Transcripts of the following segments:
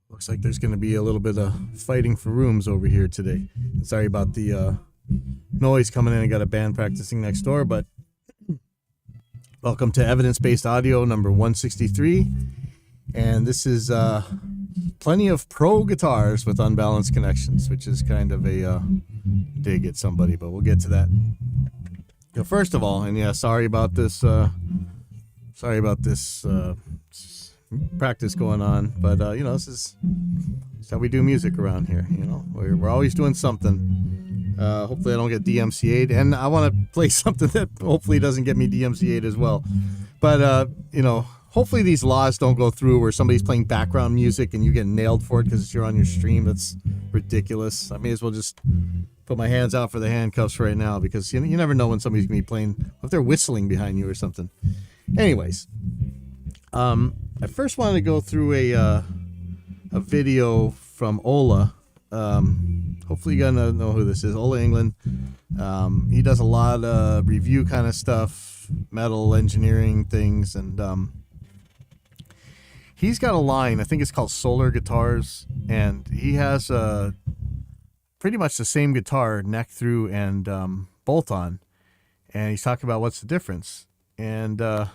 Looks like there's going to be a little bit of fighting for rooms over here today. Sorry about the noise coming in. I got a band practicing next door, but welcome to Evidence-Based Audio number 163. And this is plenty of pro guitars with unbalanced connections, which is kind of a dig at somebody, but we'll get to that. First of all, and yeah, sorry about this practice going on, but this is how we do music around here. We're always doing something. Hopefully I don't get DMCA'd, and I want to play something that hopefully doesn't get me DMCA'd as well. But hopefully these laws don't go through where somebody's playing background music and you get nailed for it because you're on your stream. That's ridiculous. I may as well just put my hands out for the handcuffs right now, because you never know when somebody's gonna be playing, if they're whistling behind you or something. Anyways, I first wanted to go through a video from Ola. Hopefully you're gonna know who this is. Ola England. He does a lot of review kind of stuff, metal engineering things, and he's got a line, I think it's called Solar Guitars, and he has pretty much the same guitar, neck through and bolt on, and he's talking about what's the difference. And I'm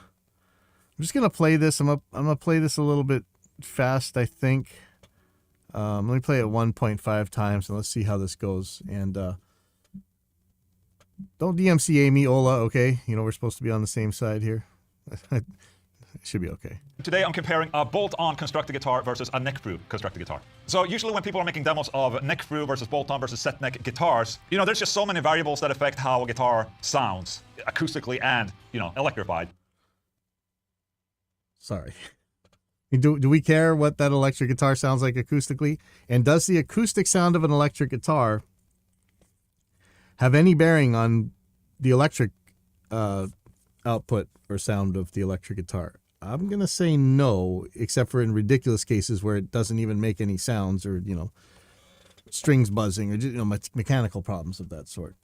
just gonna play this. I'm gonna play this a little bit fast, I think. Let me play it 1.5 times and let's see how this goes. And don't DMCA me, Ola, okay? We're supposed to be on the same side here. It should be okay. Today I'm comparing a bolt-on constructed guitar versus a neck-through constructed guitar. So usually when people are making demos of neck-through versus bolt-on versus set neck guitars, there's just so many variables that affect how a guitar sounds acoustically and, electrified. Sorry. Do we care what that electric guitar sounds like acoustically? And does the acoustic sound of an electric guitar have any bearing on the electric output or sound of the electric guitar? I'm going to say no, except for in ridiculous cases where it doesn't even make any sounds, or, strings buzzing, or, mechanical problems of that sort.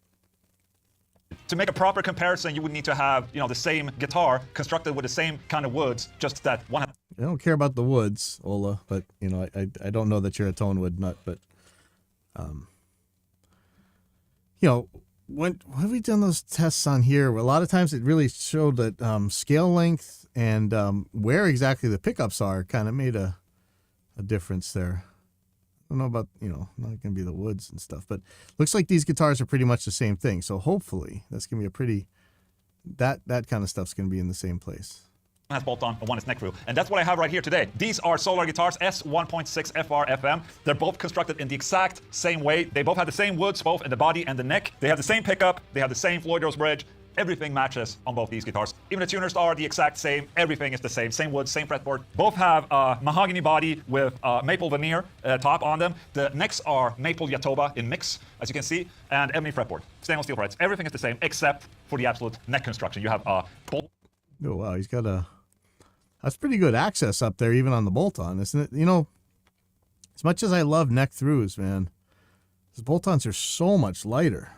To make a proper comparison, you would need to have, the same guitar constructed with the same kind of woods, just that one. I don't care about the woods, Ola, but, I don't know that you're a tone wood nut, but, when have we done those tests on here? A lot of times it really showed that scale length and where exactly the pickups are kind of made a difference there. I don't know about, not going to be the woods and stuff, but looks like these guitars are pretty much the same thing. So hopefully that's going to be a pretty, that kind of stuff's going to be in the same place. Has bolt-on and one is neck-through, and that's what I have right here today. These are Solar guitars, S1.6 FR FM. They're both constructed in the exact same way. They both have the same woods, both in the body and the neck. They have the same pickup. They have the same Floyd Rose bridge. Everything matches on both these guitars. Even the tuners are the exact same. Everything is the same. Same wood, same fretboard. Both have a mahogany body with maple veneer top on them. The necks are maple Yatoba in mix, as you can see, and ebony fretboard. Stainless steel frets. Everything is the same except for the absolute neck construction. You have a bolt. Oh, wow. He's got that's pretty good access up there, even on the bolt-on, isn't it? As much as I love neck throughs, man, these bolt-ons are so much lighter.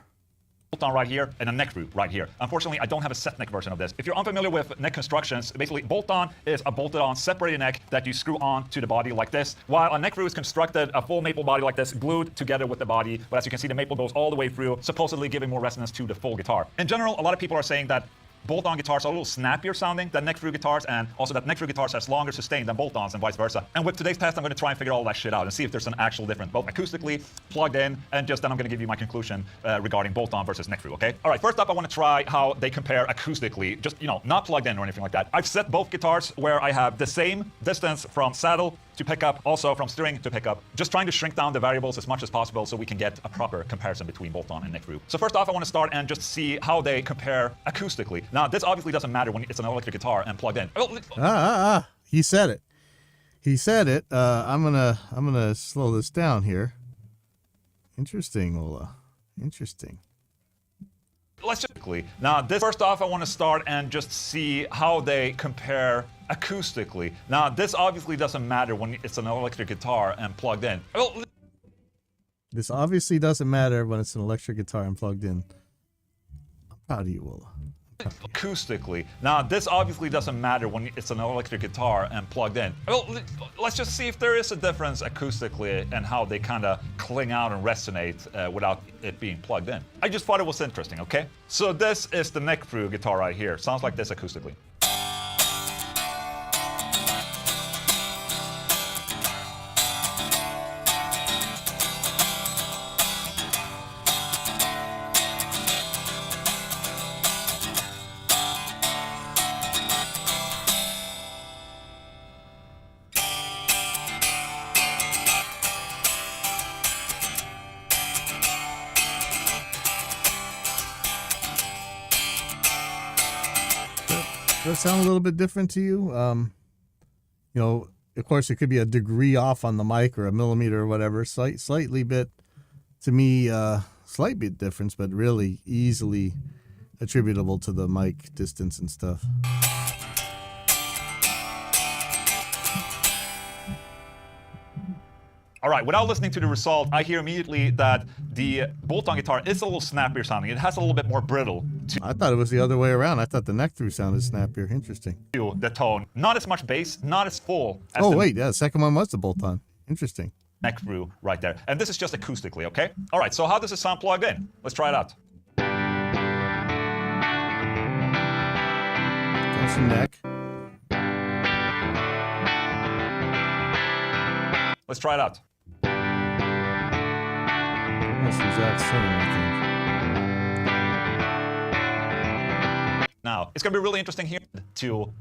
Bolt-on right here and a neck through right here. Unfortunately, I don't have a set neck version of this. If you're unfamiliar with neck constructions, basically bolt-on is a bolted-on separated neck that you screw on to the body like this, while a neck through is constructed a full maple body like this, glued together with the body. But as you can see, the maple goes all the way through, supposedly giving more resonance to the full guitar. In general, a lot of people are saying that bolt-on guitars are a little snappier sounding than neck-through guitars, and also that neck-through guitars has longer sustain than bolt-ons and vice versa. And with today's test, I'm going to try and figure all that shit out and see if there's an actual difference, both acoustically, plugged in, and just then I'm going to give you my conclusion regarding bolt-on versus neck-through, okay? All right, first up, I want to try how they compare acoustically, just, not plugged in or anything like that. I've set both guitars where I have the same distance from saddle to pickup, also from string to pickup, just trying to shrink down the variables as much as possible so we can get a proper comparison between bolt-on and neck-through. So first off, I want to start and just see how they compare acoustically. Now, this obviously doesn't matter when it's an electric guitar and plugged in. He said it. He said it. I'm gonna slow this down here. Interesting, Ola. Interesting. Let's just now this first off, I want to start and just see how they compare acoustically. Now, this obviously doesn't matter when it's an electric guitar and plugged in. This obviously doesn't matter when it's an electric guitar and plugged in. I'm proud of you, Ola. I'm acoustically. Now, this obviously doesn't matter when it's an electric guitar and plugged in. Well, let's just see if there is a difference acoustically and how they kind of cling out and resonate without it being plugged in. I just thought it was interesting, okay? So this is the neck through guitar right here. Sounds like this acoustically. Does that sound a little bit different to you? You know, of course, it could be a degree off on the mic or a millimeter or whatever. Slightly bit, to me, slight bit difference, but really easily attributable to the mic distance and stuff. All right, without listening to the result, I hear immediately that the bolt-on guitar is a little snappier sounding. It has a little bit more brittle to I thought it was the other way around. I thought the neck through sounded snappier. Interesting. the tone. Not as much bass, not as full as Oh, the wait, yeah, the second one was the bolt-on. Interesting. neck through right there. And this is just acoustically, okay? All right, so how does it sound plugged in? Let's try it out. There's the neck. Let's try it out. Almost the exact same, I think. Now, it's gonna be really interesting here to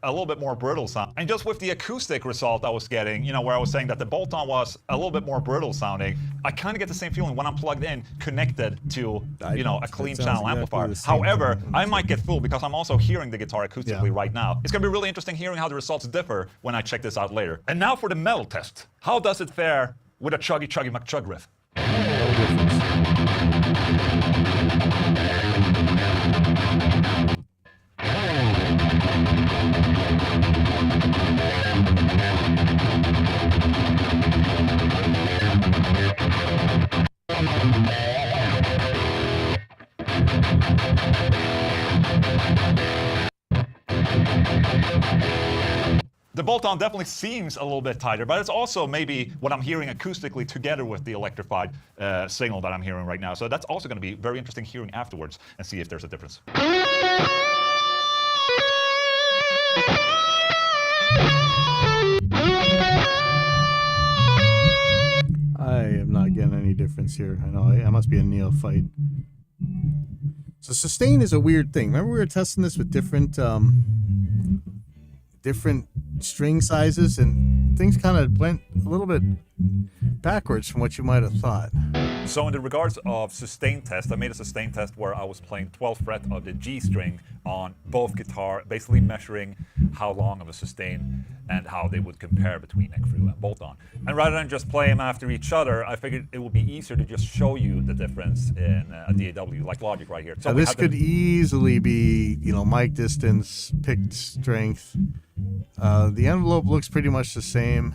a little bit more brittle sound. And just with the acoustic result I was getting, you know, where I was saying that the bolt-on was a little bit more brittle sounding, I kind of get the same feeling when I'm plugged in, connected to, you know, a clean channel amplifier. However, I might get fooled because I'm also hearing the guitar acoustically right now. It's gonna be really interesting hearing how the results differ when I check this out later. And now for the metal test. How does it fare with a chuggy chuggy McChug riff? The bolt-on definitely seems a little bit tighter, but it's also maybe what I'm hearing acoustically together with the electrified signal that I'm hearing right now. So that's also going to be very interesting hearing afterwards and see if there's a difference. I am not getting any difference here. I know I must be a neophyte. So sustain is a weird thing. Remember we were testing this with different string sizes, and things kind of went a little bit backwards from what you might have thought. So in the regards of sustain test, I made a sustain test where I was playing 12th fret of the G string on both guitar, basically measuring how long of a sustain and how they would compare between neck through and bolt-on. And rather than just play them after each other, I figured it would be easier to just show you the difference in a DAW, like Logic right here. So now this could easily be, you know, mic distance, picked strength. The envelope looks pretty much the same,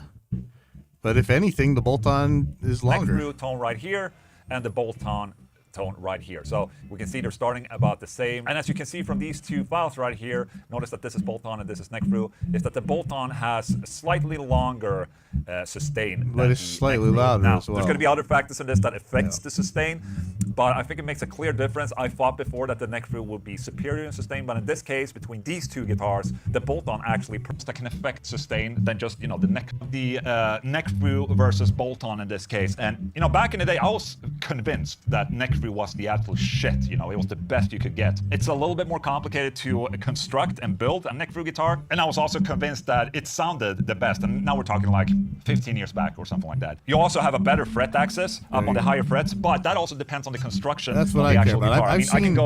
but if anything, the bolt-on is longer. Neck through tone right here, and the bolt-on tone right here. So we can see they're starting about the same. And as you can see from these two files right here, notice that this is bolt-on and this is neck through, is that the bolt-on has a slightly longer sustain. But it's slightly louder now, as well. There's going to be other factors in this that affects the sustain, but I think it makes a clear difference. I thought before that the neck through would be superior in sustain, but in this case, between these two guitars, the bolt-on actually that can affect sustain than just, you know, the neck through versus bolt-on in this case. And, you know, back in the day, I was convinced that neck through was the absolute shit. You know, it was the best you could get. It's a little bit more complicated to construct and build a neck through guitar, and I was also convinced that it sounded the best. And now we're talking like 15 years back or something like that. You also have a better fret access up on the higher frets, but that also depends on the construction. That's what of the I care actual about.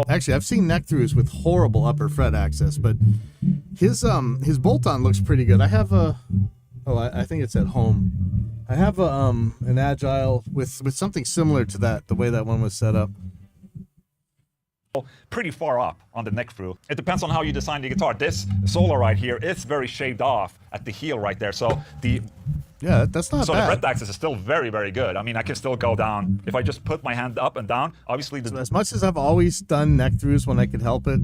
guitar. I've seen neck throughs with horrible upper fret access, but his bolt-on looks pretty good. I have I think it's at home. I have an Agile with something similar to that, the way that one was set up. Pretty far up on the neck through. It depends on how you design the guitar. This solo right here is very shaved off at the heel right there. So that's not so bad. the fret access is still very, very good. I mean, I can still go down. If I just put my hand up and down, obviously... So as much as I've always done neck throughs when I could help it,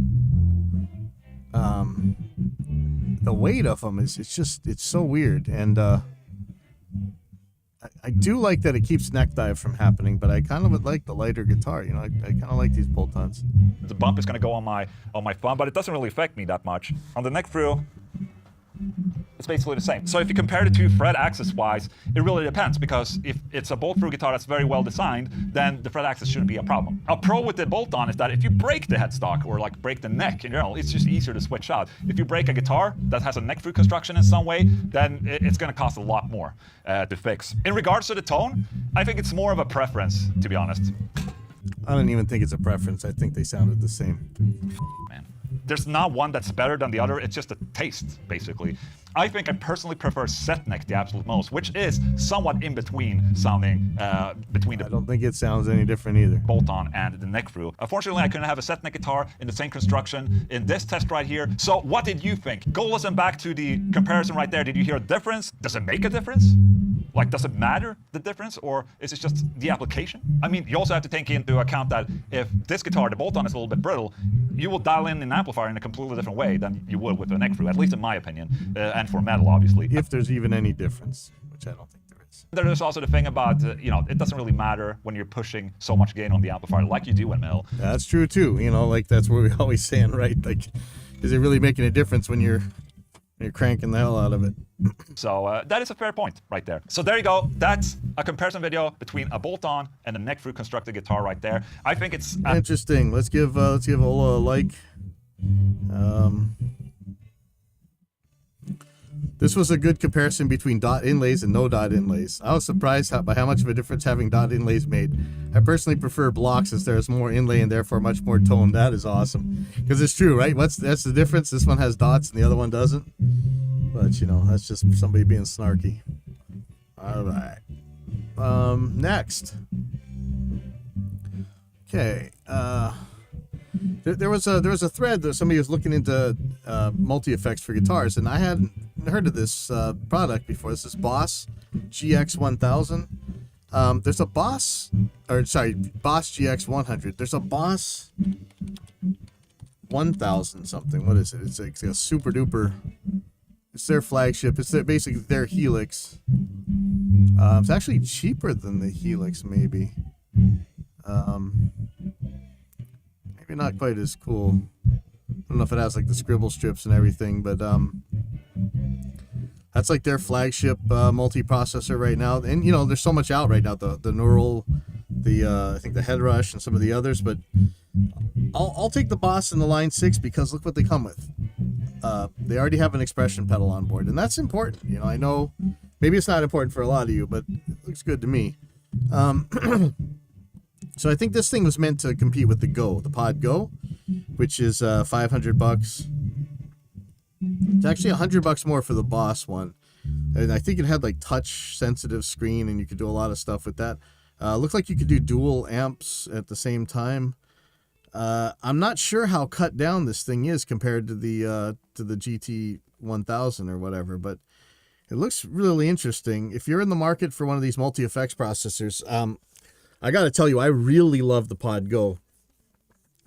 the weight of them is it's so weird, and I do like that it keeps neck dive from happening, but I kind of would like the lighter guitar. You know, I kind of like these bolt-ons. The bump is going to go on my thumb, but it doesn't really affect me that much. On the neck through, it's basically the same. So if you compare the two fret axis wise, it really depends, because if it's a bolt-through guitar that's very well designed, then the fret axis shouldn't be a problem. A pro with the bolt-on is that if you break the headstock or like break the neck in general, it's just easier to switch out. If you break a guitar that has a neck-through construction in some way, then it's going to cost a lot more to fix. In regards to the tone, I think it's more of a preference, to be honest. I don't even think it's a preference. I think they sounded the same. Man. There's not one that's better than the other. It's just a taste, basically. I think I personally prefer set neck the absolute most, which is somewhat in between sounding between the I don't think it sounds any different either. bolt-on and the neck through. Unfortunately, I couldn't have a set neck guitar in the same construction in this test right here. So what did you think? Go listen back to the comparison right there. Did you hear a difference? Does it make a difference? Like, does it matter, the difference, or is it just the application? I mean, you also have to take into account that if this guitar, the bolt-on, is a little bit brittle, you will dial in an amplifier in a completely different way than you would with a neck through, at least in my opinion, and for metal, obviously. If there's even any difference, which I don't think there is. There's also the thing about, you know, it doesn't really matter when you're pushing so much gain on the amplifier like you do in metal. That's true too. You know, like that's what we're always saying, right? Like, is it really making a difference when you're cranking the hell out of it? So that is a fair point right there. So there you go. That's a comparison video between a bolt-on and a neck-through constructed guitar right there. I think it's interesting. Let's give Ola a like. This was a good comparison between dot inlays and no dot inlays. I was surprised by how much of a difference having dot inlays made. I personally prefer blocks as there's more inlay and therefore much more tone. That is awesome. Because it's true, right? That's the difference? This one has dots and the other one doesn't. But, you know, that's just somebody being snarky. All right. Next. Okay. There was a thread that somebody was looking into multi-effects for guitars, and I hadn't heard of this product before. This is Boss GX1000. There's a Boss GX100. There's a Boss 1000 something. What is it? It's a super duper. It's their flagship. It's basically their Helix. It's actually cheaper than the Helix, maybe. Maybe not quite as cool. I don't know if it has like the scribble strips and everything, but that's like their flagship multi-processor right now. And you know, there's so much out right now. The Neural, I think the Head Rush, and some of the others. But I'll take the Boss and the Line 6 because look what they come with. They already have an expression pedal on board, and that's important. You know, I know maybe it's not important for a lot of you, but it looks good to me. So I think this thing was meant to compete with the Pod Go, which is $500. It's actually $100 more for the Boss one, and I think it had like touch sensitive screen, and you could do a lot of stuff with that. Looked like you could do dual amps at the same time. I'm not sure how cut down this thing is compared to the GT 1000 or whatever, but it looks really interesting. If you're in the market for one of these multi-effects processors, I got to tell you, I really love the Pod Go.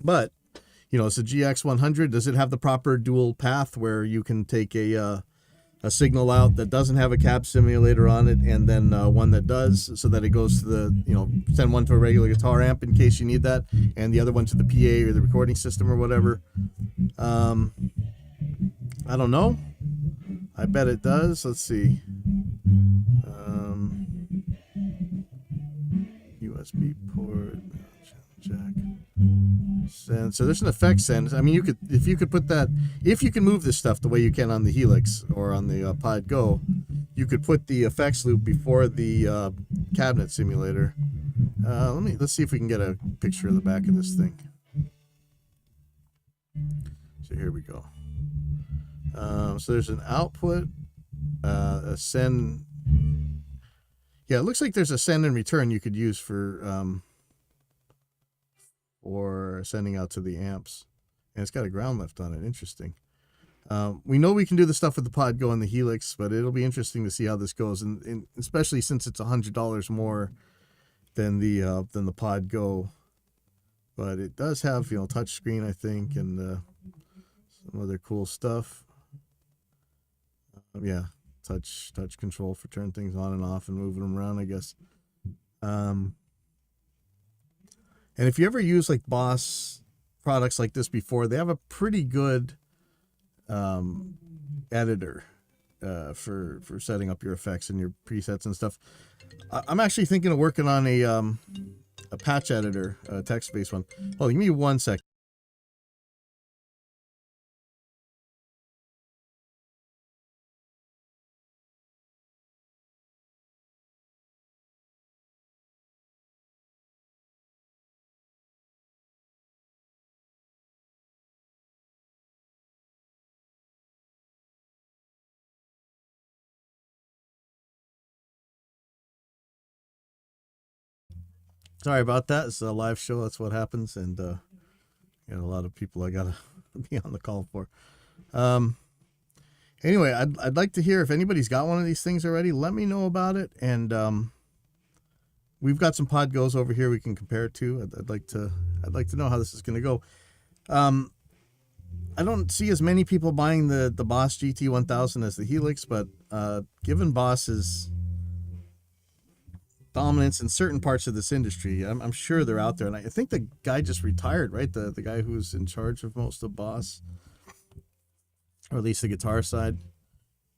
But, you know, it's a GX100. Does it have the proper dual path where you can take a signal out that doesn't have a cab simulator on it, and then one that does, so that it goes to the, you know, send one to a regular guitar amp in case you need that, and the other one to the PA or the recording system or whatever? I don't know. I bet it does. Let's see. USB port, jack, send. So there's an effect send. I mean, if you could move this stuff the way you can on the Helix or on the Pod Go, you could put the effects loop before the cabinet simulator. Let's see if we can get a picture of the back of this thing. So here we go. So there's an output, a send. Yeah, it looks like there's a send and return you could use for sending out to the amps. And it's got a ground lift on it. Interesting. We know we can do the stuff with the Pod Go and the Helix, but it'll be interesting to see how this goes, and especially since it's $100 more than the Pod Go. But it does have, you know, touch screen, I think, and Some other cool stuff. Yeah, touch control for turning things on and off and moving them around, I guess. And if you ever use like Boss products like this before, they have a pretty good editor for setting up your effects and your presets and stuff. I'm actually thinking of working on a patch editor, a text-based one. Oh, give me 1 second. Sorry about that. It's a live show. That's what happens. And got a lot of people I got to be on the call for. Anyway, I'd like to hear if anybody's got one of these things already. Let me know about it. And we've got some pod goes over here we can compare it to. I'd like to know how this is going to go. I don't see as many people buying the Boss GT1000 as the Helix, but given Boss's dominance in certain parts of this industry, I'm sure they're out there. And I think the guy just retired, right? The guy who's in charge of most of Boss, or at least the guitar side.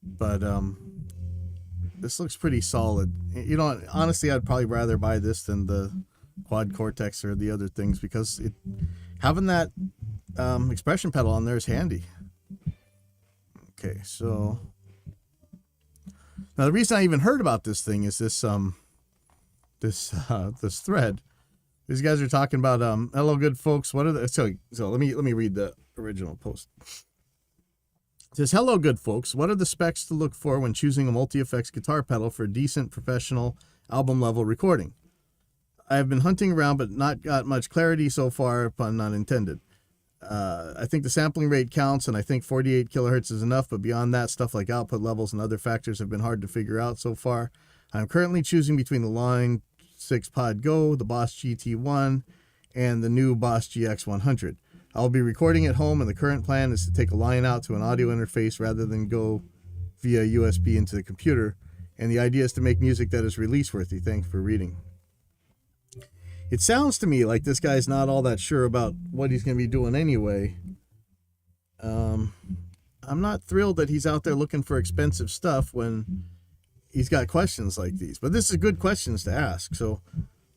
But this looks pretty solid. You know, honestly, I'd probably rather buy this than the Quad Cortex or the other things, because having that expression pedal on there is handy. Okay, so now the reason I even heard about this thing is this this thread. These guys are talking about hello good folks, what are the so let me read the original post. It says, hello good folks, what are the specs to look for when choosing a multi-effects guitar pedal for a decent professional album level recording? I have been hunting around but not got much clarity so far, pun not intended. I think the sampling rate counts, and I think 48 kilohertz is enough, but beyond that, stuff like output levels and other factors have been hard to figure out so far. I'm currently choosing between the Line 6 Pod Go, the Boss GT1, and the new Boss GX100. I'll be recording at home, and the current plan is to take a line out to an audio interface rather than go via USB into the computer, and the idea is to make music that is release-worthy. Thanks for reading. It sounds to me like this guy's not all that sure about what he's going to be doing anyway. I'm not thrilled that he's out there looking for expensive stuff when he's got questions like these. But this is good questions to ask, so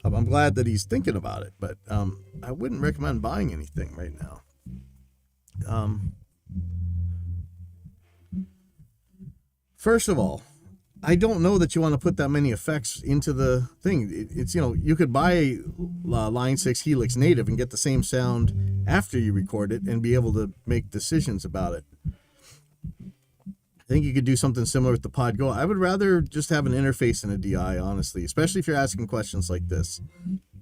I'm glad that he's thinking about it. But I wouldn't recommend buying anything right now. First of all, I don't know that you want to put that many effects into the thing. It's, you know, you could buy a Line 6 Helix native and get the same sound after you record it and be able to make decisions about it. I think you could do something similar with the Pod Go. I would rather just have an interface and a DI, honestly, especially if you're asking questions like this.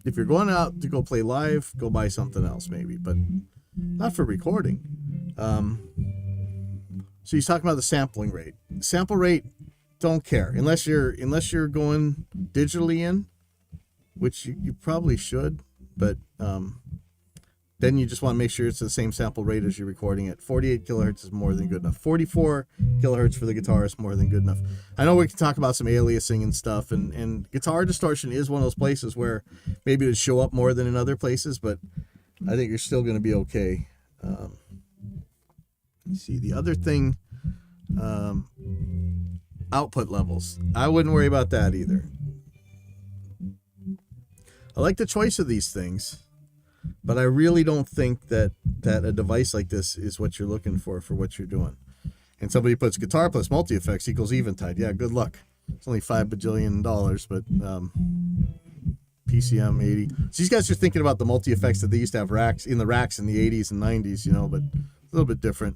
If you're going out to go play live, go buy something else maybe, but not for recording. So he's talking about the sampling rate. Sample rate, don't care unless you're going digitally in, which you probably should, but then you just want to make sure it's the same sample rate as you're recording it. 48 kilohertz is more than good enough. 44 kilohertz for the guitar is more than good enough. I know we can talk about some aliasing and stuff, and guitar distortion is one of those places where maybe it'd show up more than in other places, but I think you're still going to be okay. Let's see, the other thing, output levels. I wouldn't worry about that either. I like the choice of these things, but I really don't think that a device like this is what you're looking for what you're doing. And somebody puts guitar plus multi-effects equals eventide. Yeah, good luck. It's only $5 bajillion, but PCM 80. So these guys are thinking about the multi-effects that they used to have racks in the 80s and 90s, you know, but a little bit different.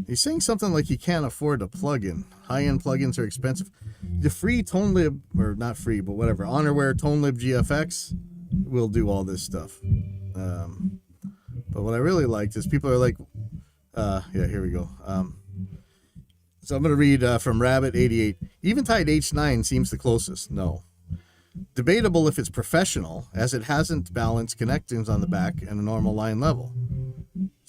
He's saying something like he can't afford a plugin. High-end plugins are expensive. The free ToneLib, or not free, but whatever, Honorware ToneLib GFX will do all this stuff. But what I really liked is people are like, yeah, here we go. So I'm going to read from Rabbit88. Eventide H9 seems the closest. No. Debatable if it's professional, as it hasn't balanced connections on the back and a normal line level.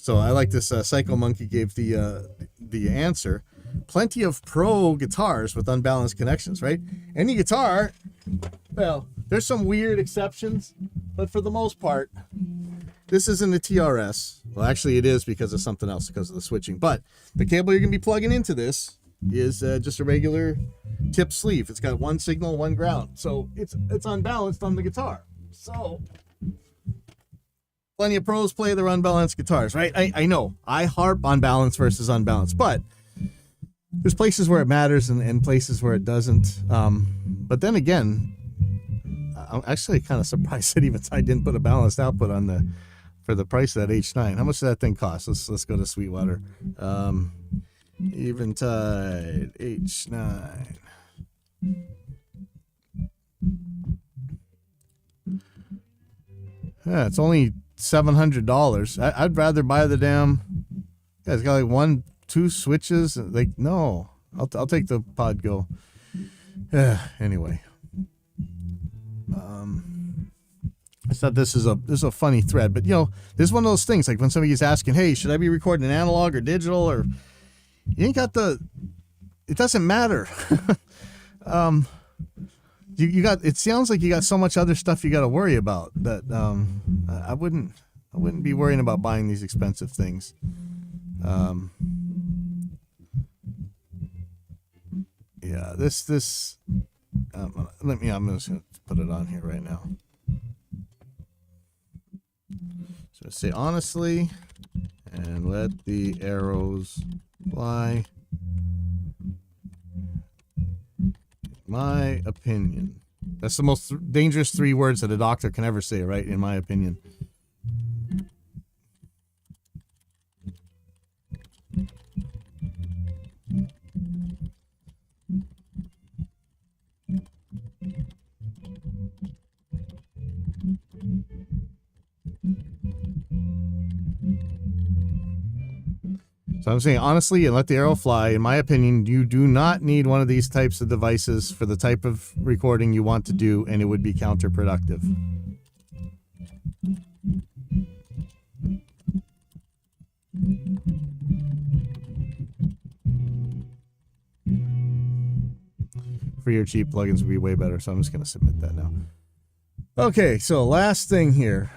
So I like this. Psycho Monkey gave the answer. Plenty of pro guitars with unbalanced connections, right? Any guitar, well, there's some weird exceptions, but for the most part, this isn't a TRS. Well, actually it is because of something else, because of the switching. But the cable you're going to be plugging into this is just a regular tip sleeve. It's got one signal, one ground. So it's unbalanced on the guitar. So plenty of pros play their unbalanced guitars, right? I know. I harp on balance versus unbalanced, but there's places where it matters and places where it doesn't. But then again, I'm actually kind of surprised that even I didn't put a balanced output on for the price of that H9. How much does that thing cost? Let's go to Sweetwater. Eventide H9. Yeah, it's only $700. I'd rather buy the damn. Yeah, it's got like 2 switches. Like, no, I'll take the Podgo. Anyway, I thought this is a funny thread, but this is one of those things. Like when somebody's asking, "Hey, should I be recording analog or digital?" Or you ain't got it doesn't matter. You got. It sounds like you got so much other stuff you got to worry about that I wouldn't be worrying about buying these expensive things. Yeah, this. I'm just gonna put it on here right now. So say honestly, and let the arrows fly. My opinion. That's the most dangerous 3 words that a doctor can ever say, right? In my opinion. So I'm saying honestly, and let the arrow fly. In my opinion, you do not need one of these types of devices for the type of recording you want to do, and it would be counterproductive. Free or cheap plugins would be way better, so I'm just going to submit that now. Okay, so last thing here.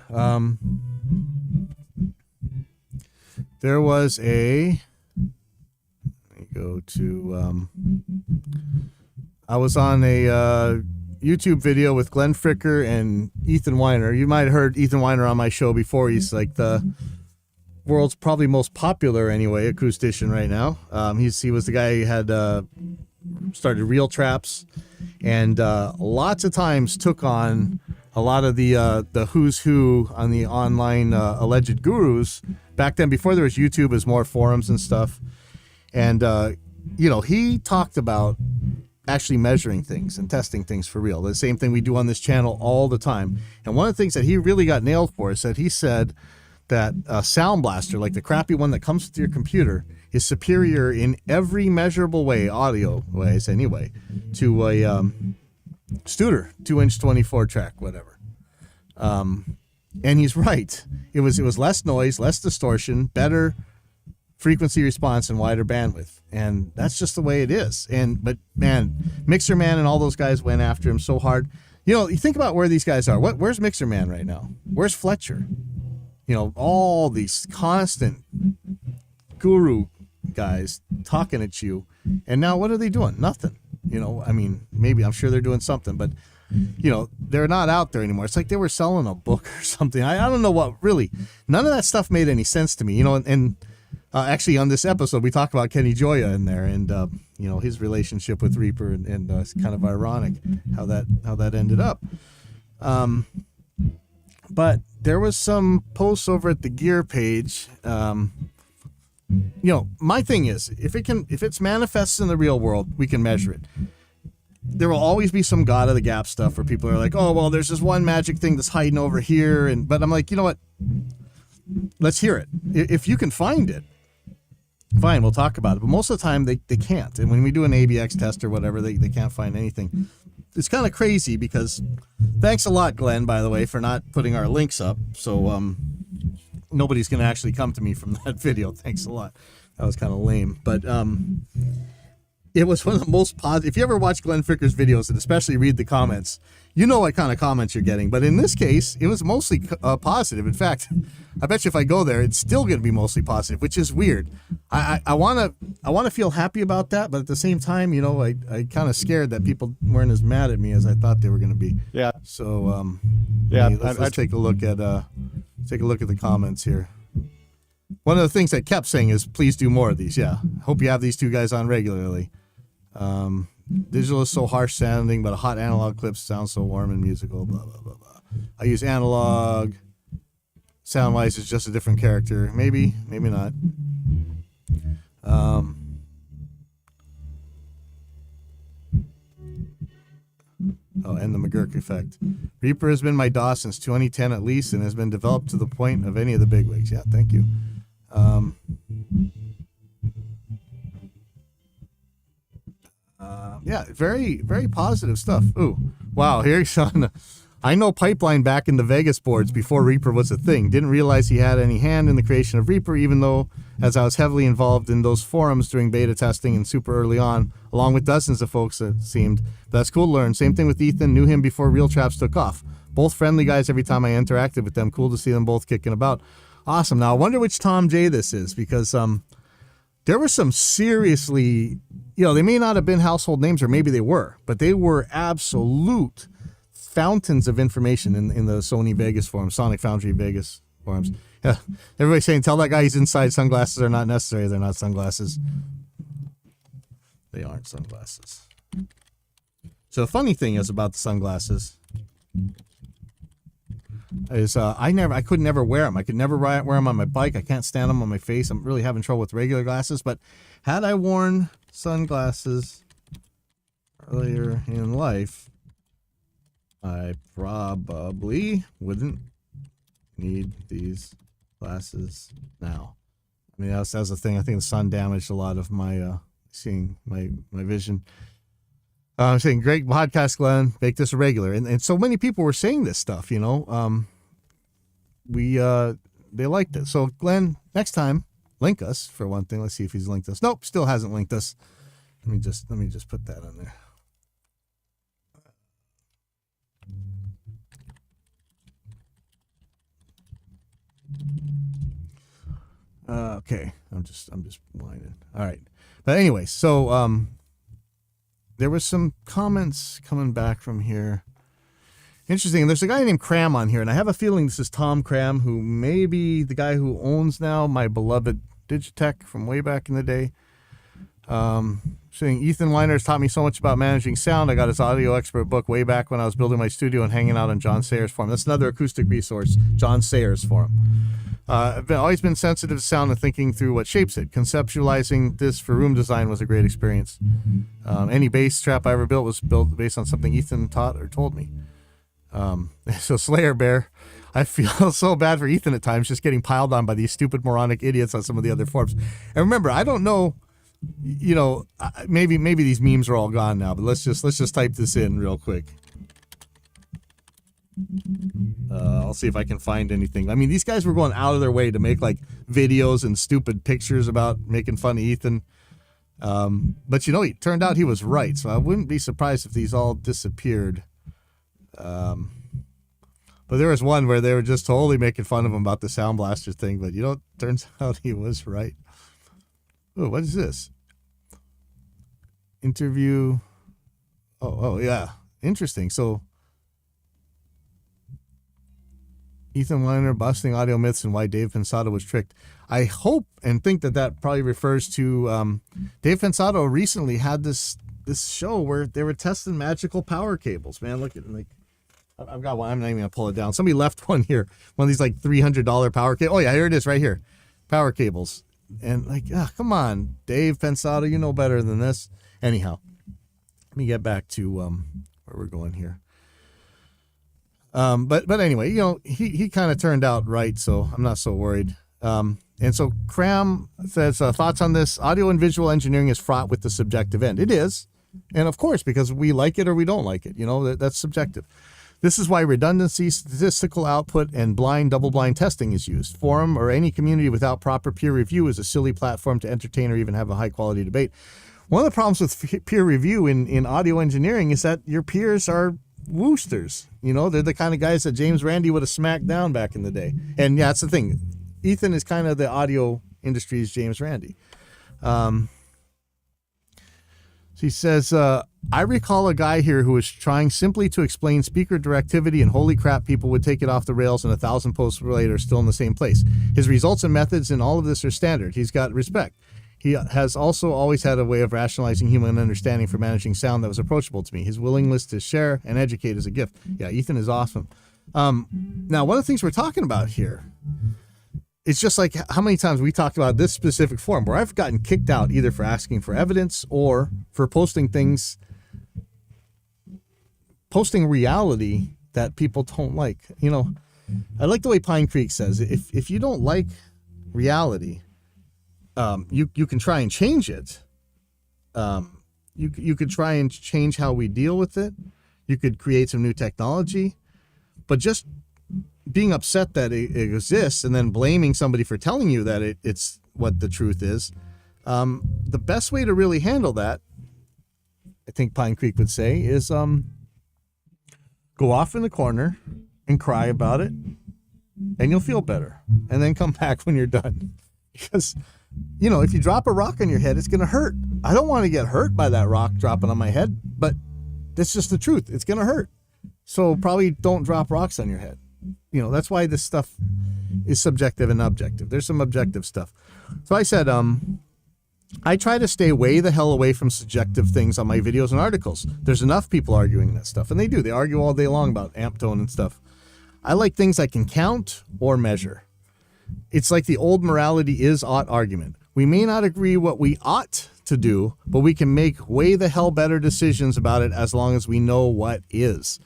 There was let me go to, I was on a YouTube video with Glenn Fricker and Ethan Weiner. You might have heard Ethan Weiner on my show before. He's like the world's probably most popular, anyway, acoustician right now. He was the guy who had started Real Traps and lots of times took on a lot of the who's who on the online alleged gurus. Back then, before there was YouTube, it was more forums and stuff. And, he talked about actually measuring things and testing things for real. The same thing we do on this channel all the time. And one of the things that he really got nailed for is that he said that a Sound Blaster, like the crappy one that comes with your computer, is superior in every measurable way, audio-wise anyway, to a Studer 2-inch 24-track, whatever. And he's right. It was less noise, less distortion, better frequency response, and wider bandwidth. And that's just the way it is. But man, Mixer Man and all those guys went after him so hard. You think about where these guys are. Where's Mixer Man right now? Where's Fletcher? All these constant guru guys talking at you. And now what are they doing? Nothing. Maybe I'm sure they're doing something, but they're not out there anymore. It's like they were selling a book or something. I don't know what, really. None of that stuff made any sense to me. Actually on this episode, we talk about Kenny Gioia in there and, his relationship with Reaper and it's kind of ironic how that ended up. But there was some posts over at the gear page. My thing is, if it's manifests in the real world, we can measure it. There will always be some God of the Gap stuff where people are like, oh, well, there's this one magic thing that's hiding over here. But I'm like, you know what? Let's hear it. If you can find it, fine, we'll talk about it. But most of the time, they can't. And when we do an ABX test or whatever, they can't find anything. It's kind of crazy because, thanks a lot, Glenn, by the way, for not putting our links up. So nobody's going to actually come to me from that video. Thanks a lot. That was kind of lame. But it was one of the most positive. If you ever watch Glenn Ficker's videos and especially read the comments, you know what kind of comments you're getting. But in this case, it was mostly positive. In fact, I bet you if I go there, it's still going to be mostly positive, which is weird. I want to feel happy about that, but at the same time, you know, I kind of scared that people weren't as mad at me as I thought they were going to be. Yeah. So Yeah. let's take a look at the comments here. One of the things I kept saying is, please do more of these. Yeah. Hope you have these two guys on regularly. Digital is so harsh sounding, but a hot analog clip sounds so warm and musical, blah, blah, blah, blah. I use analog. Sound-wise, it's just a different character. Maybe not. And the McGurk effect. Reaper has been my DOS since 2010 at least, and has been developed to the point of any of the bigwigs. Yeah, thank you. Yeah, very, very positive stuff. Ooh, wow, here's on. I know Pipeline back in the Vegas boards before Reaper was a thing. Didn't realize he had any hand in the creation of Reaper, even though, as I was heavily involved in those forums during beta testing and super early on, along with dozens of folks, it seemed. But that's cool to learn. Same thing with Ethan. Knew him before Real Traps took off. Both friendly guys every time I interacted with them. Cool to see them both kicking about. Awesome. Now, I wonder which Tom J this is, because there were some seriously, you know, they may not have been household names, or maybe they were, but they were absolute fountains of information in the Sony Vegas forums, Sonic Foundry Vegas forums. Yeah, everybody's saying, tell that guy he's inside. Sunglasses are not necessary. They're not sunglasses. They aren't sunglasses. So the funny thing is about the sunglasses is I could never wear them. I could never wear them on my bike. I can't stand them on my face. I'm really having trouble with regular glasses. But had I worn sunglasses earlier in life, I probably wouldn't need these glasses now. I mean, that's the thing. I think the sun damaged a lot of my seeing my vision. I'm saying, great podcast, Glenn. Make this a regular. And so many people were saying this stuff, you know. They liked it. So, Glenn, next time, link us for one thing. Let's see if he's linked us. Nope, still hasn't linked us. Let me just put that on there. Okay, I'm just whining. All right, but anyway, so there was some comments coming back from here. Interesting. There's a guy named Cram on here, and I have a feeling this is Tom Cram, who may be the guy who owns now my beloved Digitech from way back in the day. Saying, Ethan Weiner has taught me so much about managing sound. I got his audio expert book way back when I was building my studio and hanging out on John Sayers forum. That's another acoustic resource, John Sayers forum. I've always been sensitive to sound and thinking through what shapes it. Conceptualizing this for room design was a great experience. Any bass trap I ever built was built based on something Ethan taught or told me. So Slayer Bear, I feel so bad for Ethan at times, just getting piled on by these stupid moronic idiots on some of the other forums. And remember, I don't know, you know, maybe these memes are all gone now, but let's just type this in real quick. I'll see if I can find anything. I mean, these guys were going out of their way to make like videos and stupid pictures about making fun of Ethan. But you know, it turned out he was right. So I wouldn't be surprised if these all disappeared. But there was one where they were just totally making fun of him about the Sound Blaster thing. But you know, it turns out he was right. Oh, what is this? Interview. Oh, yeah. Interesting. So Ethan Weiner busting audio myths and why Dave Pensado was tricked. I hope and think that probably refers to Dave Pensado recently had this show where they were testing magical power cables. Man, look at like I've got one. I'm not even gonna pull it down. Somebody left one here. One of these like $300 power cables. Oh yeah, here it is right here. Power cables. And like, come on, Dave Pensado, you know better than this. Anyhow, let me get back to where we're going here. But anyway, you know, he kind of turned out right, so I'm not so worried. And so Cram says, thoughts on this? Audio and visual engineering is fraught with the subjective end. It is. And of course, because we like it or we don't like it, you know, that's subjective. This is why redundancy, statistical output, and blind, double-blind testing is used. Forum or any community without proper peer review is a silly platform to entertain or even have a high-quality debate. One of the problems with peer review in audio engineering is that your peers are woosters. You know, they're the kind of guys that James Randi would have smacked down back in the day. And yeah, that's the thing. Ethan is kind of the audio industry's James Randi. He says, I recall a guy here who was trying simply to explain speaker directivity, and holy crap, people would take it off the rails, and 1,000 posts later still in the same place. His results and methods in all of this are standard. He's got respect. He has also always had a way of rationalizing human understanding for managing sound that was approachable to me. His willingness to share and educate is a gift. Yeah, Ethan is awesome. Now, one of the things we're talking about here, it's just like how many times we talked about this specific forum where I've gotten kicked out either for asking for evidence or for posting things, posting reality that people don't like. You know, I like the way Pine Creek says, if you don't like reality, you can try and change it. You could try and change how we deal with it. You could create some new technology, but just being upset that it exists and then blaming somebody for telling you that it's what the truth is, the best way to really handle that, I think Pine Creek would say, is go off in the corner and cry about it, and you'll feel better, and then come back when you're done. Because, you know, if you drop a rock on your head, it's going to hurt. I don't want to get hurt by that rock dropping on my head, but that's just the truth. It's going to hurt. So probably don't drop rocks on your head. You know, that's why this stuff is subjective and objective. There's some objective stuff. So I said, I try to stay way the hell away from subjective things on my videos and articles. There's enough people arguing that stuff, and they do. They argue all day long about amp tone and stuff. I like things I can count or measure. It's like the old morality is ought argument. We may not agree what we ought to do, but we can make way the hell better decisions about it as long as we know what is.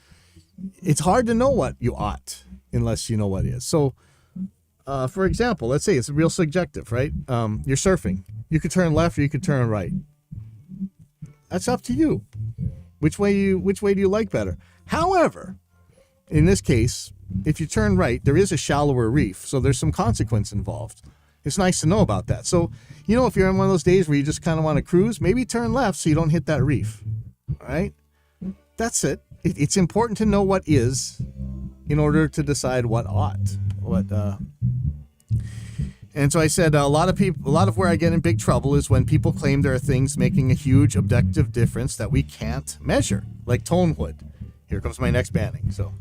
It's hard to know what you ought unless you know what is. So, for example, let's say it's real subjective, right? You're surfing. You could turn left or you could turn right. That's up to you. Which way do you like better? However, in this case, if you turn right, there is a shallower reef, so there's some consequence involved. It's nice to know about that. So, you know, if you're in one of those days where you just kind of want to cruise, maybe turn left so you don't hit that reef. All right? That's it. It's important to know what is in order to decide what ought. And so I said a lot of where I get in big trouble is when people claim there are things making a huge objective difference that we can't measure, like tone wood. Here comes my next banning. So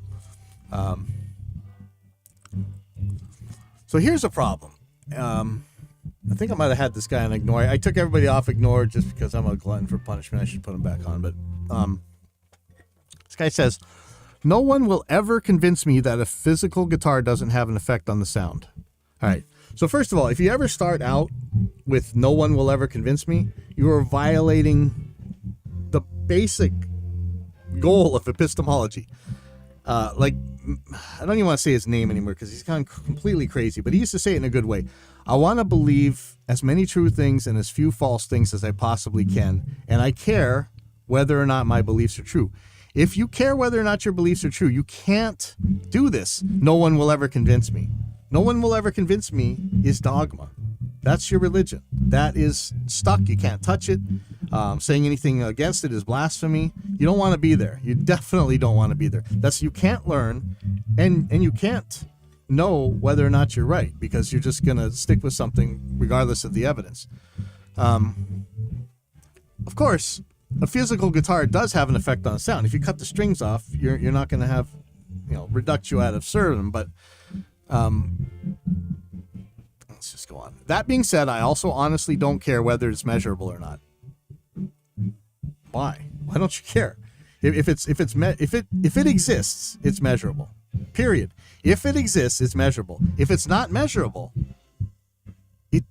here's a problem. I think I might have had this guy on ignore. I took everybody off ignore just because I'm a glutton for punishment. I should put him back on. But this guy says, no one will ever convince me that a physical guitar doesn't have an effect on the sound. All right. So first of all, if you ever start out with no one will ever convince me, you are violating the basic goal of epistemology. Like, I don't even want to say his name anymore because he's gone completely crazy, but he used to say it in a good way. I want to believe as many true things and as few false things as I possibly can, and I care whether or not my beliefs are true. If you care whether or not your beliefs are true, you can't do this. No one will ever convince me. No one will ever convince me is dogma. That's your religion. That is stuck. You can't touch it. Saying anything against it is blasphemy. You don't want to be there. You definitely don't want to be there. You can't learn, and you can't know whether or not you're right because you're just going to stick with something regardless of the evidence. Of course, a physical guitar does have an effect on sound. If you cut the strings off, you're not going to have, reductio ad absurdum, but let's just go on. That being said, I also honestly don't care whether it's measurable or not. Why? Why don't you care? If it exists, it's measurable. Period. If it exists, it's measurable. If it's not measurable, it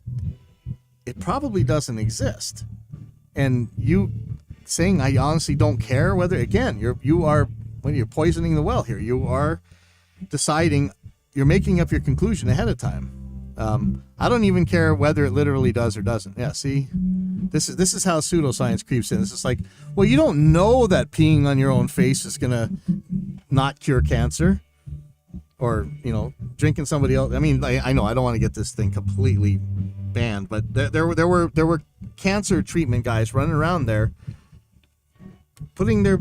probably doesn't exist. And you saying I honestly don't care whether, again, you're poisoning the well here. You are deciding, you're making up your conclusion ahead of time. I don't even care whether it literally does or doesn't. Yeah, see, this is how pseudoscience creeps in. It's just like, well, you don't know that peeing on your own face is gonna not cure cancer, or drinking somebody else. I mean, I know I don't want to get this thing completely banned, but there were cancer treatment guys running around there putting their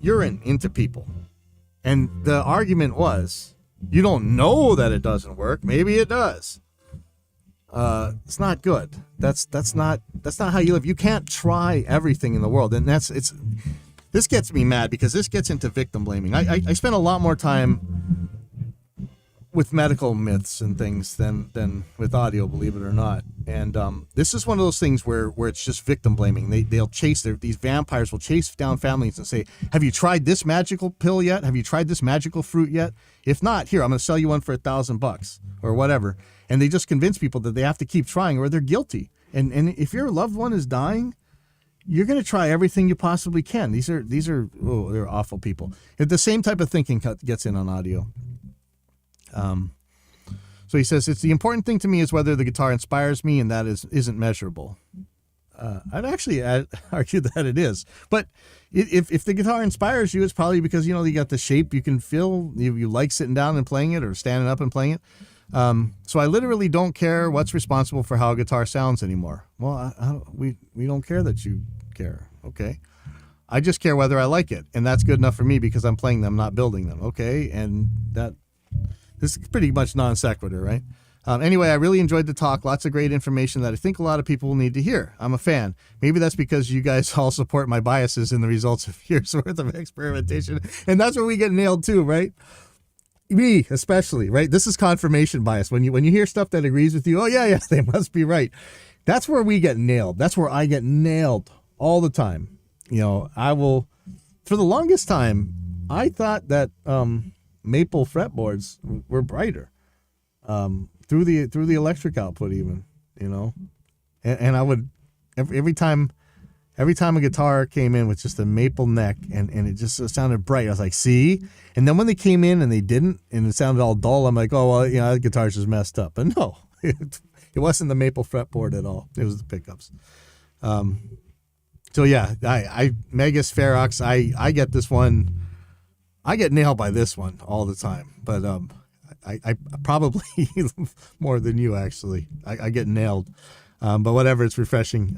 urine into people, and the argument was, you don't know that it doesn't work. Maybe it does. It's not good. That's not how you live. You can't try everything in the world, and this gets me mad because this gets into victim blaming. I spend a lot more time with medical myths and things than with audio, believe it or not. And this is one of those things where it's just victim blaming. They'll chase these vampires will chase down families and say, have you tried this magical pill yet? Have you tried this magical fruit yet? If not, here, I'm going to sell you one for $1,000 or whatever. And they just convince people that they have to keep trying or they're guilty. And if your loved one is dying, you're going to try everything you possibly can. These are they're awful people. The same type of thinking gets in on audio. So he says, it's the important thing to me is whether the guitar inspires me, and that isn't measurable. I'd actually argue that it is. But if the guitar inspires you, it's probably because, you got the shape you can feel. You like sitting down and playing it or standing up and playing it. So I literally don't care what's responsible for how a guitar sounds anymore. Well, we don't care that you care. Okay. I just care whether I like it. And that's good enough for me because I'm playing them, not building them. Okay. And this is pretty much non sequitur, right? Anyway, I really enjoyed the talk. Lots of great information that I think a lot of people will need to hear. I'm a fan. Maybe that's because you guys all support my biases in the results of years worth of experimentation. And that's where we get nailed too, right? Me, especially, right? This is confirmation bias. When you hear stuff that agrees with you, oh yeah, they must be right. That's where we get nailed. That's where I get nailed all the time. For the longest time, I thought that maple fretboards were brighter. Through the electric output even, and I would every time a guitar came in with just a maple neck and it just sounded bright, I was like, see? And then when they came in and they didn't and it sounded all dull, I'm like, oh well, that guitar's just messed up. But no, it wasn't the maple fretboard at all. It was the pickups. So yeah, I Megas Ferox, I get this one. I get nailed by this one all the time, but I probably more than you actually. I get nailed, but whatever. It's refreshing.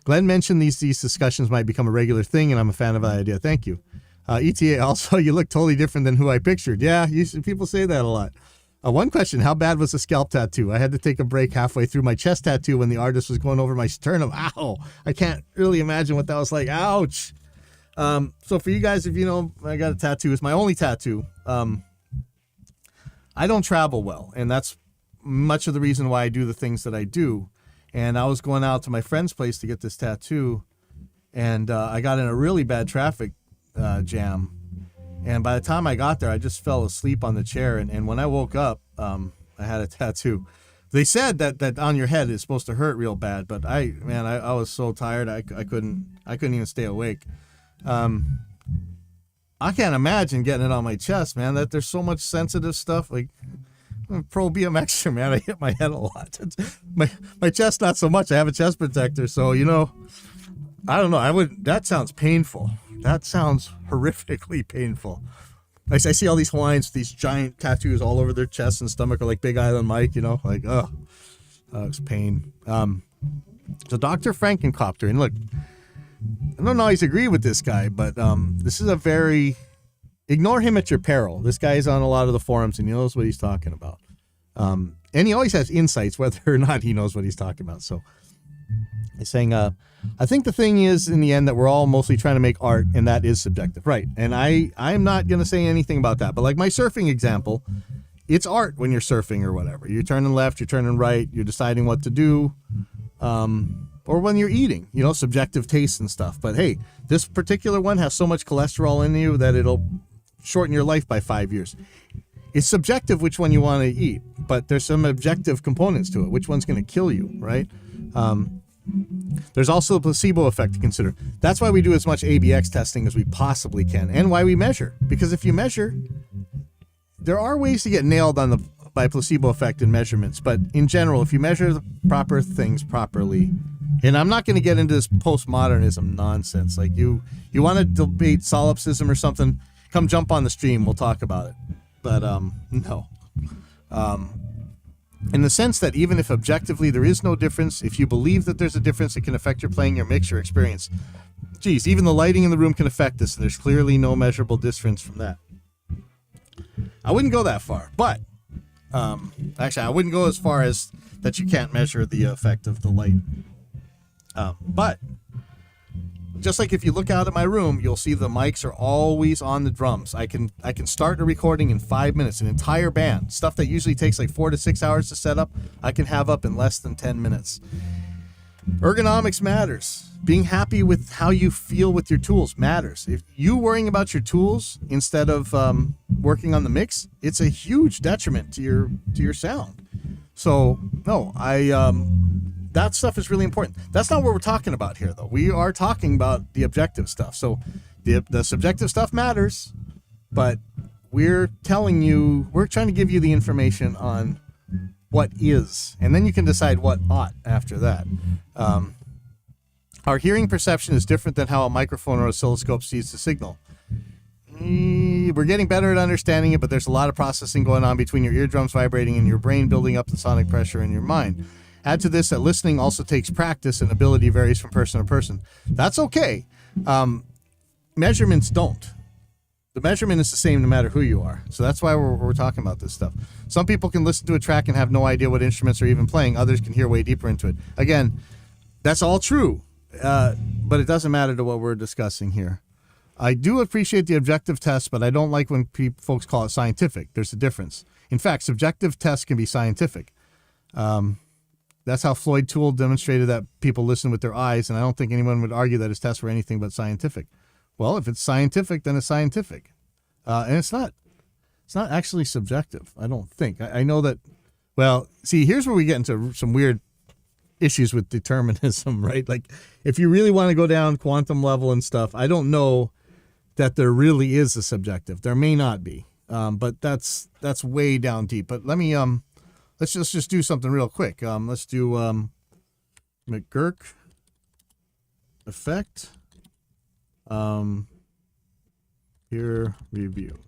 Glenn mentioned these discussions might become a regular thing, and I'm a fan of the idea. Thank you. ETA. Also, you look totally different than who I pictured. Yeah, people say that a lot. One question: how bad was the scalp tattoo? I had to take a break halfway through my chest tattoo when the artist was going over my sternum. Ow! I can't really imagine what that was like. Ouch! So for you guys, if you know, I got a tattoo. It's my only tattoo. I don't travel well, and that's much of the reason why I do the things that I do. And I was going out to my friend's place to get this tattoo, and I got in a really bad traffic jam. And by the time I got there, I just fell asleep on the chair. And when I woke up, I had a tattoo. They said that on your head is supposed to hurt real bad, but I was so tired I couldn't even stay awake. I can't imagine getting it on my chest, man. That there's so much sensitive stuff. Like, I'm a pro BMXer, man. I hit my head a lot. My chest, not so much. I have a chest protector, so I don't know. That sounds painful. That sounds horrifically painful. I see all these Hawaiians with these giant tattoos all over their chest and stomach, or like Big Island Mike, it's pain. So Dr. Frankencopter, and look, I don't always agree with this guy, but this is ignore him at your peril. This guy is on a lot of the forums and he knows what he's talking about. And he always has insights, whether or not he knows what he's talking about. So he's saying, I think the thing is, in the end, that we're all mostly trying to make art, and that is subjective. Right. And I'm not going to say anything about that. But like my surfing example, it's art when you're surfing or whatever. You're turning left, you're turning right, you're deciding what to do. Or when you're eating, subjective taste and stuff. But hey, this particular one has so much cholesterol in you that it'll shorten your life by 5 years. It's subjective which one you want to eat, but there's some objective components to it. Which one's going to kill you, right? There's also the placebo effect to consider. That's why we do as much ABX testing as we possibly can, and why we measure. Because if you measure, there are ways to get nailed by placebo effect in measurements, but in general, if you measure the proper things properly, and I'm not going to get into this postmodernism nonsense. Like you want to debate solipsism or something, come jump on the stream. We'll talk about it. But no. In the sense that even if objectively there is no difference, if you believe that there's a difference, it can affect your playing, your mix, your experience. Geez, even the lighting in the room can affect this, and there's clearly no measurable difference from that. I wouldn't go that far, but actually, I wouldn't go as far as that you can't measure the effect of the light. But just like if you look out at my room, you'll see the mics are always on the drums. I can start a recording in 5 minutes, an entire band. Stuff that usually takes like 4 to 6 hours to set up, I can have up in less than 10 minutes. Ergonomics matters. Being happy with how you feel with your tools matters. If you worrying about your tools instead of working on the mix, it's a huge detriment to your sound. So no, that stuff is really important. That's not what we're talking about here, though. We are talking about the objective stuff. So the subjective stuff matters, but we're trying to give you the information on what is, and then you can decide what ought after that. Our hearing perception is different than how a microphone or oscilloscope sees the signal. We're getting better at understanding it, but there's a lot of processing going on between your eardrums vibrating and your brain building up the sonic pressure in your mind. Add to this that listening also takes practice and ability varies from person to person. That's okay. Measurements don't. The measurement is the same no matter who you are. So that's why we're talking about this stuff. Some people can listen to a track and have no idea what instruments are even playing. Others can hear way deeper into it. Again, that's all true, but it doesn't matter to what we're discussing here. I do appreciate the objective test, but I don't like when folks call it scientific. There's a difference. In fact, subjective tests can be scientific. That's how Floyd Toole demonstrated that people listen with their eyes, and I don't think anyone would argue that his tests were anything but scientific. Well, if it's scientific, then it's scientific. And it's not actually subjective, I don't think. I know that, well, see, here's where we get into some weird issues with determinism, right? Like, if you really want to go down quantum level and stuff, I don't know that there really is a subjective. There may not be, but that's way down deep. But let me, let's just do something real quick. Let's do McGurk effect. Peer review.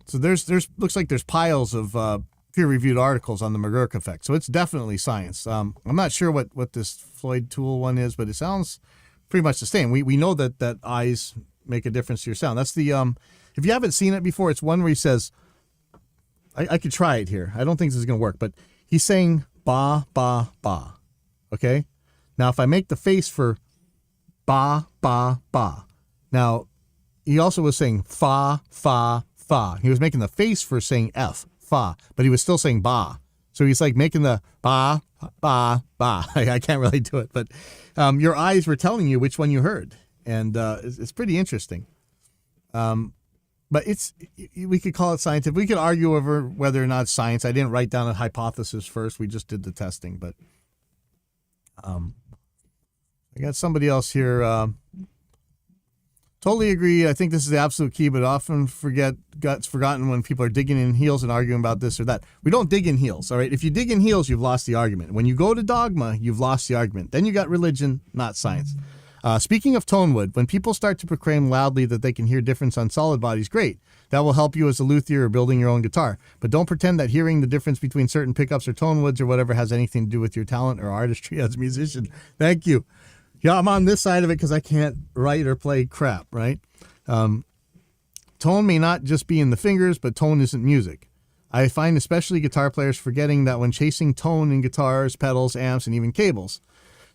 So there's looks like there's piles of peer-reviewed articles on the McGurk effect. So it's definitely science. I'm not sure what this Floyd Toole one is, but it sounds pretty much the same. We know that eyes make a difference to your sound. That's the if you haven't seen it before, it's one where he says, I could try it here. I don't think this is going to work, but he's saying ba ba ba. Okay. Now, if I make the face for ba, ba, ba. Now, he also was saying fa, fa, fa. He was making the face for saying F, fa, but he was still saying ba. So he's like making the ba, ba, ba. I can't really do it, but your eyes were telling you which one you heard. And it's pretty interesting. But we could call it scientific. We could argue over whether or not it's science. I didn't write down a hypothesis first. We just did the testing, but I got somebody else here. Totally agree. I think this is the absolute key, but often gets forgotten when people are digging in heels and arguing about this or that. We don't dig in heels, all right? If you dig in heels, you've lost the argument. When you go to dogma, you've lost the argument. Then you got religion, not science. Speaking of tonewood, when people start to proclaim loudly that they can hear difference on solid bodies, great. That will help you as a luthier or building your own guitar. But don't pretend that hearing the difference between certain pickups or tonewoods or whatever has anything to do with your talent or artistry as a musician. Thank you. Yeah, I'm on this side of it because I can't write or play crap, right? Tone may not just be in the fingers, but tone isn't music. I find especially guitar players forgetting that when chasing tone in guitars, pedals, amps, and even cables.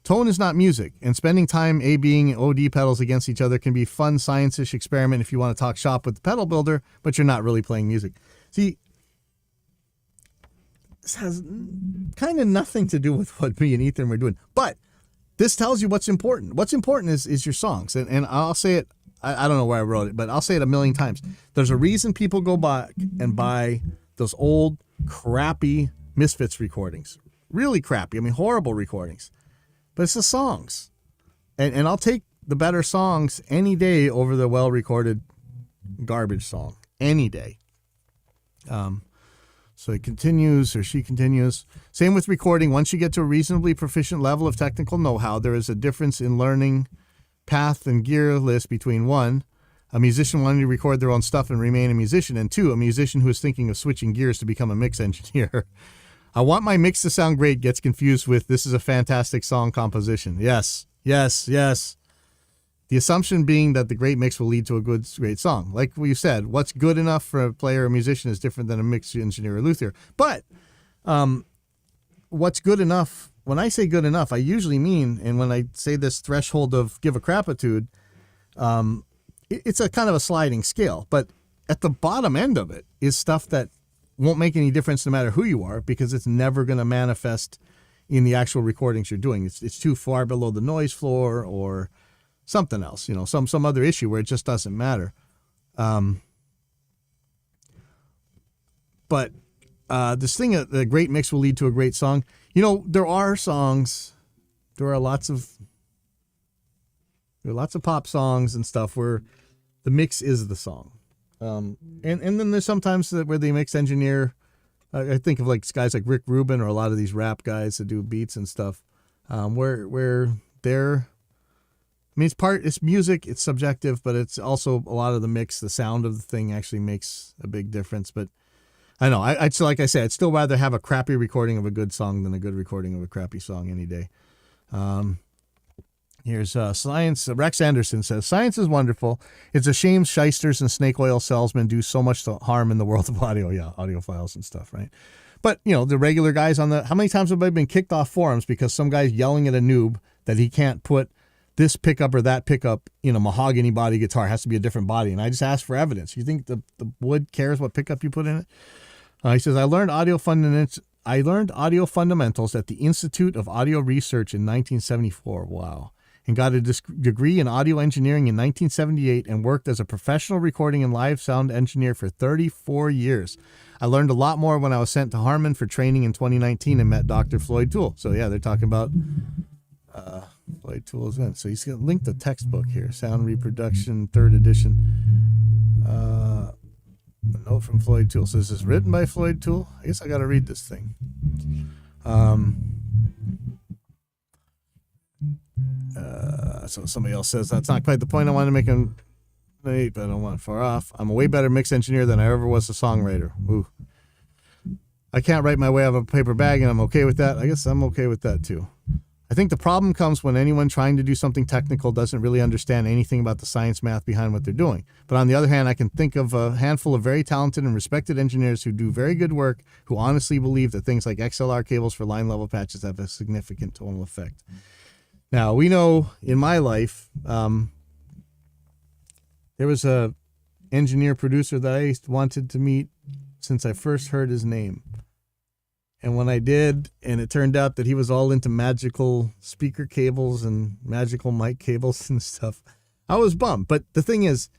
Tone is not music, and spending time A-Bing and OD pedals against each other can be a fun science-ish experiment if you want to talk shop with the pedal builder, but you're not really playing music. See, this has kind of nothing to do with what me and Ethan were doing, but this tells you what's important. What's important is your songs, and I'll say it, I don't know where I wrote it, but I'll say it a million times. There's a reason people go back and buy those old, crappy Misfits recordings. Really crappy, I mean horrible recordings. But it's the songs. And I'll take the better songs any day over the well-recorded garbage song. Any day. So it continues, or she continues. Same with recording. Once you get to a reasonably proficient level of technical know-how, there is a difference in learning path and gear list between one, a musician wanting to record their own stuff and remain a musician, and two, a musician who is thinking of switching gears to become a mix engineer. I want my mix to sound great gets confused with this is a fantastic song composition. Yes, yes, yes. The assumption being that the great mix will lead to a great song. Like you said, what's good enough for a player or musician is different than a mix engineer or luthier. But what's good enough, when I say good enough, I usually mean, and when I say this threshold of give a crapitude, it's a kind of a sliding scale. But at the bottom end of it is stuff that won't make any difference no matter who you are, because it's never going to manifest in the actual recordings you're doing. It's too far below the noise floor or something else, some other issue where it just doesn't matter. But this thing, the great mix will lead to a great song. There are lots of pop songs and stuff where the mix is the song. And then there's sometimes where the mix engineer, I think of like guys like Rick Rubin or a lot of these rap guys that do beats and stuff, where they're, it's music, it's subjective, but it's also a lot of the mix, the sound of the thing actually makes a big difference. But I know, like I said, I'd still rather have a crappy recording of a good song than a good recording of a crappy song any day. Here's Science. Rex Anderson says, science is wonderful. It's a shame shysters and snake oil salesmen do so much harm in the world of audio. Yeah, audiophiles and stuff, right? But, the regular guys how many times have I been kicked off forums because some guy's yelling at a noob that he can't put this pickup or that pickup in a mahogany body guitar? It has to be a different body. And I just ask for evidence. You think the wood cares what pickup you put in it? He says, I learned audio fundamentals at the Institute of Audio Research in 1974. Wow. And got a degree in audio engineering in 1978 and worked as a professional recording and live sound engineer for 34 years. I learned a lot more when I was sent to Harman for training in 2019 and met Dr. Floyd Toole. So yeah, they're talking about Floyd Toole's event. So he's going to link the textbook here, Sound Reproduction, 3rd edition. A note from Floyd Toole. So this is written by Floyd Toole. I guess I got to read this thing. So somebody else says, that's not quite the point I wanted to make, but I don't want far off. I'm a way better mix engineer than I ever was a songwriter. Ooh. I can't write my way out of a paper bag, and I'm okay with that. I guess I'm okay with that too. I think the problem comes when anyone trying to do something technical doesn't really understand anything about the science math behind what they're doing. But on the other hand, I can think of a handful of very talented and respected engineers who do very good work, who honestly believe that things like XLR cables for line level patches have a significant tonal effect. Now, we know in my life, there was a engineer producer that I wanted to meet since I first heard his name. And when I did, and it turned out that he was all into magical speaker cables and magical mic cables and stuff, I was bummed. But the thing is,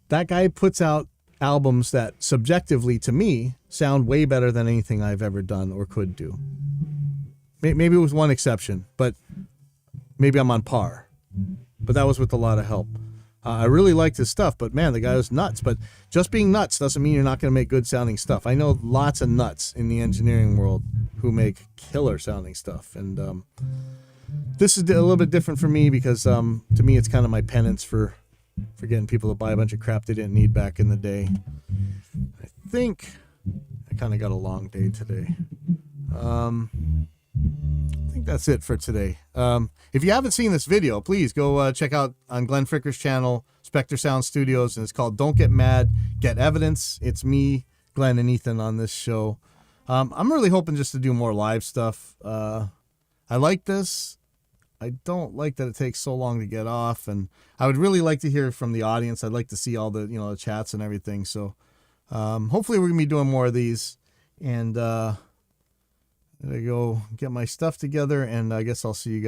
that guy puts out albums that subjectively to me sound way better than anything I've ever done or could do. Maybe with one exception, but maybe I'm on par. But that was with a lot of help. I really liked his stuff, but man, the guy was nuts. But just being nuts doesn't mean you're not going to make good sounding stuff. I know lots of nuts in the engineering world who make killer sounding stuff. And this is a little bit different for me because to me, it's kind of my penance for getting people to buy a bunch of crap they didn't need back in the day. I think I kind of got a long day today. I think that's it for today. If you haven't seen this video, please go check out on Glenn Fricker's channel, Spectre Sound Studios, and it's called Don't Get Mad, Get Evidence. It's me, Glenn, and Ethan on this show. I'm really hoping just to do more live stuff. I like this. I don't like that it takes so long to get off, and I would really like to hear from the audience. I'd like to see all the the chats and everything. So hopefully we're gonna be doing more of these, and I'm gonna go get my stuff together, and I guess I'll see you guys.